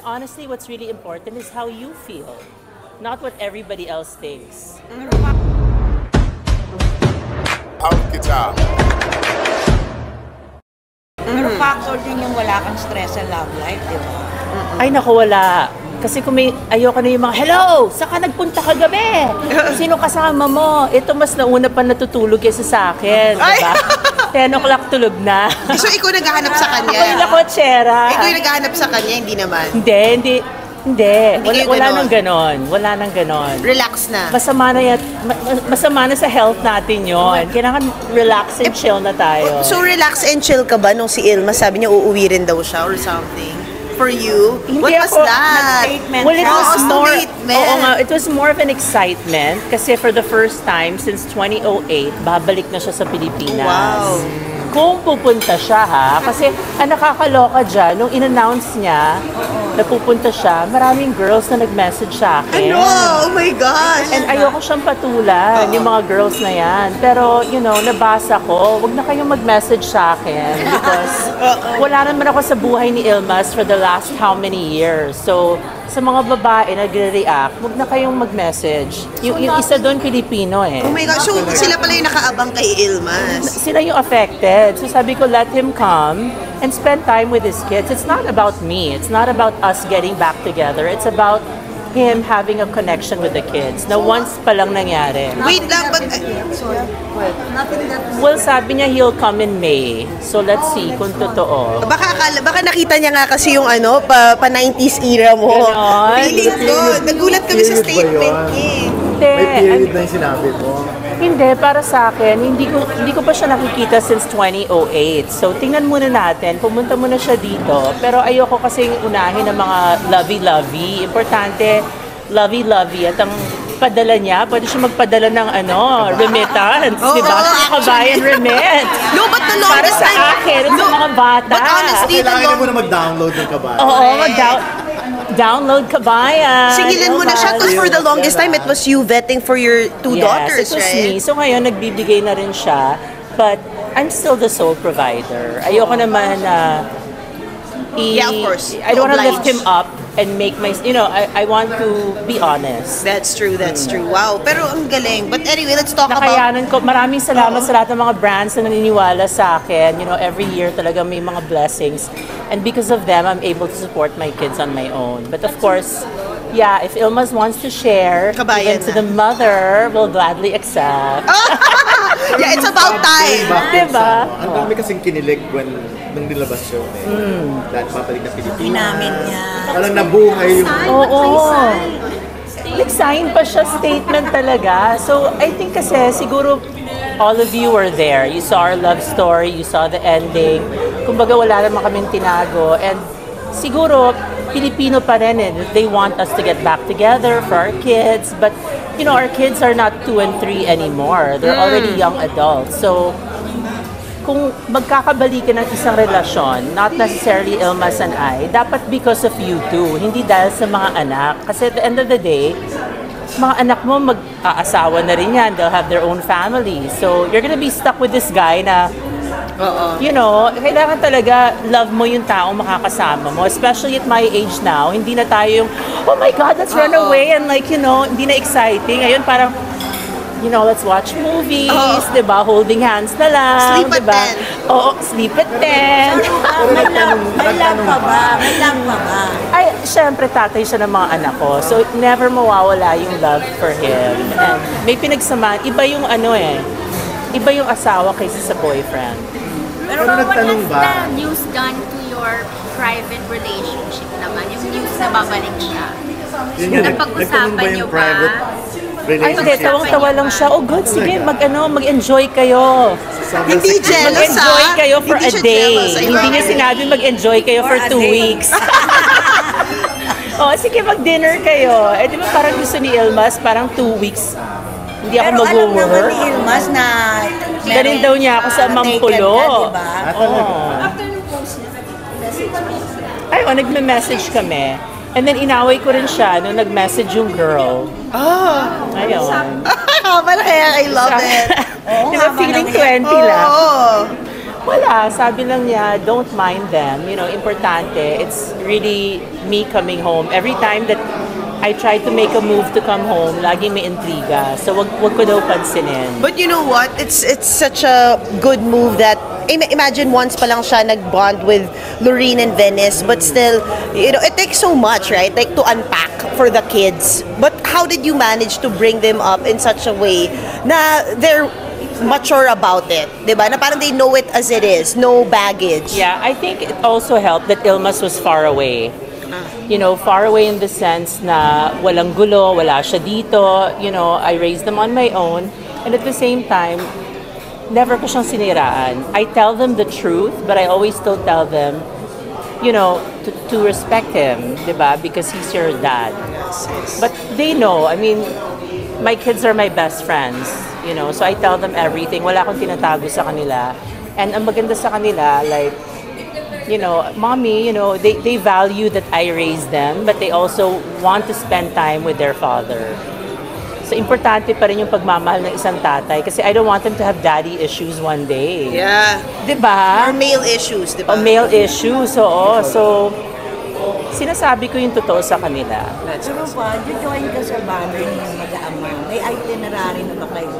Honestly, what's really important is how you feel, not what everybody else thinks. Out guitar. Pero factor din yung wala kang stress sa love life, di ba? Ay, naku, wala. Kasi kung may, ayoko na yung mga, hello, saan ka nagpunta kagabi? Sino kasama mo? Ito mas nauna pa natutulog kaysa sa akin, diba? 10 o'clock tulog na. So, ikaw naghahanap sa kanya? Ako yung lakotsera. Ikaw yung naghahanap sa kanya, hindi naman? Hindi. Hindi Wala kayo nang ganon. Wala nang ganon. Relax na. Masama na sa health natin yon. Kailangan relax and chill na tayo. So, relax and chill ka ba nung si Ilma sabi niya uuwi rin daw siya or something? For you? What was that? Well, it was more, statement. oo nga, it was more of an excitement kasi for the first time since 2008, babalik na siya sa Pilipinas. Wow. Kung pupunta siya ha, kasi ang nakakaloka dyan, nung in-announce niya na pupunta siya, maraming girls na nag-message sa akin. Ano? Oh my gosh! And ayoko siyang patulan, yung mga girls na yan. Pero, you know, nabasa ko, wag na kayong mag-message sa akin because wala naman ako sa buhay ni Ilmas for the last how many years. So, sa mga babae nagre-react, wag na kayong mag-message. Yung isa doon, Pilipino eh. Oh my gosh, so sila pala yung nakaabang kay Ilmas. Sila yung affected. So sabi ko, let him come and spend time with his kids. It's not about me. It's not about us getting back together. It's about him having a connection with the kids na once pa lang nangyari. Wait lang, but... Well, sabi niya he'll come in May. So let's see kung totoo. Baka nakita niya nga kasi yung ano, pa 90s era mo. Ganon. Feeling ko, nagulat kami sa statement niya. Hindi. May period na yung sinabi mo. Hindi, para sa akin, hindi ko pa siya nakikita since 2008. So, tingnan muna natin. Pumunta muna siya dito. Pero ayoko kasing unahin ng mga lovey-lovey. Importante, lovey-lovey. At ang padala niya, pwede siya magpadala ng remittance. Oo, diba? actually. Kabayan remit. No, but the Para longest sa time... akin, at sa mga bata. But honestly, Kailangan mo na mag-download ng kabayan. Oo, download Kabayan. Singilan mo na siya because for the longest time, it was you vetting for your two daughters, it was right? me. So ngayon, nagbibigay na rin siya. But I'm still the sole provider. Ayoko naman na Yeah, of course. I don't want to lift Oblige. him up and make my, I want to be honest. That's true, that's true. Wow, pero ang galing. But anyway, let's talk about... Nakayanan ko, maraming salamat sa lahat ng mga brands na naniniwala sa akin. You know, every year talaga may mga blessings. And because of them, I'm able to support my kids on my own. But of course, yeah, if Ilmas wants to share, Kabayan even to na. the mother, will gladly accept. Yeah, it's about time. Diba? Ang dami kasing kinilig nung nilabas siya. Dahil papalik na Pilipinas. Ginamit niya. Parang nabuhay yung... Oo. Nag-sign pa siya, statement talaga. So, I think kasi siguro all of you were there. You saw our love story, you saw the ending. Kumbaga wala naman kaming tinago. And siguro, Filipino pa rin eh. They want us to get back together for our kids. But, you know, our kids are not 2 and 3 anymore. They're already young adults. So, kung magkakabalikan ng isang relasyon, not necessarily Ilmas and I, dapat because of you two, hindi dahil sa mga anak. Kasi at the end of the day, mga anak mo mag-aasawa na rin yan. They'll have their own family. So, you're gonna be stuck with this guy na, you know, kailangan talaga love mo yung taong makakasama mo. Especially at my age now, hindi na tayo yung, oh my God, let's run away. And like, you know, hindi na exciting. Ayun, parang, you know, let's watch movies, diba? Holding hands na lang, Sleep at diba? 10. Oo, sleep at 10. May love pa ba? May love pa ba? Ay, syempre, tatay siya ng mga anak ko. So, never mawawala yung love for him. And may pinagsamaan. Iba yung iba yung asawa kaysa sa boyfriend. Pero Pero nagtanong What has ba? the news done to your private relationship naman? Yung news na babalik siya. Yun nga, Napag-usapan nagtanong ba niyo yung ba? private Ay, hindi. relationship? Tawang-tawa lang siya. Oh, good. Sige, mag-enjoy kayo. Hindi jealous, Mag-enjoy ha? kayo for Hindi a siya day. jealous. I Hindi love niya it. sinabi mag-enjoy kayo for 2 weeks. Oh, sige, mag-dinner kayo. Eh, di ba parang gusto ni Ilmas, parang 2 weeks. Hindi ako Pero alam naman mag-work. ni Ilmas na... Ganun daw niya ako sa Mampulo. Diba? Ay, nagme-message kami. And then inaway ko rin siya nung nag-message yung girl. Ayun. Habang kaya, I love it. Di ba feeling 20 lang? Oo. Wala, sabi lang niya, don't mind them. You know, importante, it's really me coming home. Every time that I try to make a move to come home, lagi may intriga. So wag ko daw pansinin. But you know what? It's such a good move that imagine once pa lang siya nag-bond with Lorene and Venice, but still, you know, it takes so much, right? Like to unpack for the kids. But how did you manage to bring them up in such a way na they're mature about it, diba? Na parang they know it as it is, no baggage. Yeah, I think it also helped that Ilmas was far away. You know, far away in the sense na walang gulo, wala siya dito. You know, I raised them on my own. And at the same time, never ko siyang siniraan. I tell them the truth, but I always still tell them, you know, to respect him, diba? Because he's your dad. But they know, I mean, my kids are my best friends, you know, so I tell them everything. Wala akong tinatago sa kanila. And ang maganda sa kanila, like, you know, mommy, you know, they value that I raised them, but they also want to spend time with their father. So, importante pa rin yung pagmamahal ng isang tatay kasi I don't want them to have daddy issues one day. Yeah. Diba? Or male issues, diba? O male issues, oo. So, sinasabi ko yung totoo sa kanila. Pero pa, join ka sa banner ng mag-aama. May itinerary na ba kayo?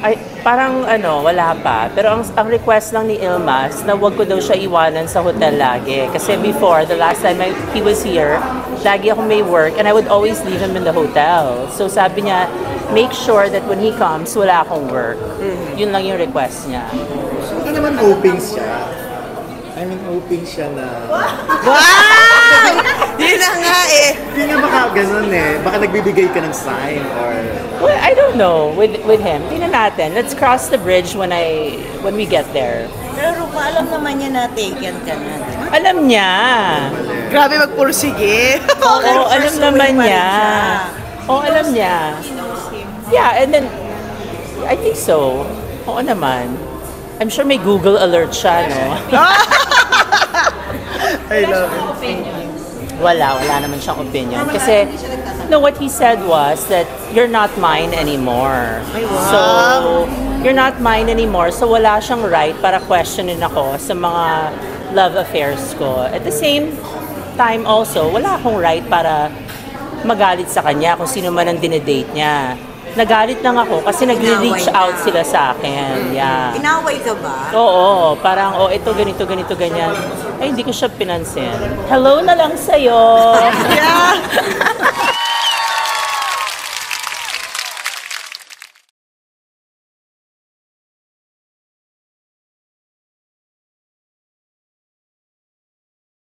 Ay, parang ano, wala pa. Pero ang request lang ni Ilmas na wag ko daw siya iwanan sa hotel lagi. Kasi before, the last time he was here, lagi ako may work and I would always leave him in the hotel. So sabi niya, make sure that when he comes, wala akong work. Yun lang yung request niya. Baka naman hoping siya. I mean, hoping siya na... Wow! Yun na nga eh. Hindi nga baka ganun eh. Baka nagbibigay ka ng sign or... Well, I don't know with him. Tingnan natin. Let's cross the bridge when we get there. Pero pa, alam naman niya na taken ka na. Alam niya. Grabe magpursige. Oo, alam naman niya. Oo, alam niya. Yeah, and then, I think so. Oo naman. I'm sure may Google alert siya, no? I love it. Wala naman siyang opinion. Kasi, no, what he said was that you're not mine anymore. So, you're not mine anymore. So, wala siyang right para questionin ako sa mga love affairs ko. At the same time also, wala akong right para magalit sa kanya kung sino man ang dinedate niya. Nagalit lang ako kasi nag-reach out sila sa akin. Yeah. Inaway ka ba? Oo, parang, ito, ganito, ganyan. Ay, hindi ko siya pinansin. Hello na lang sa'yo! Yeah.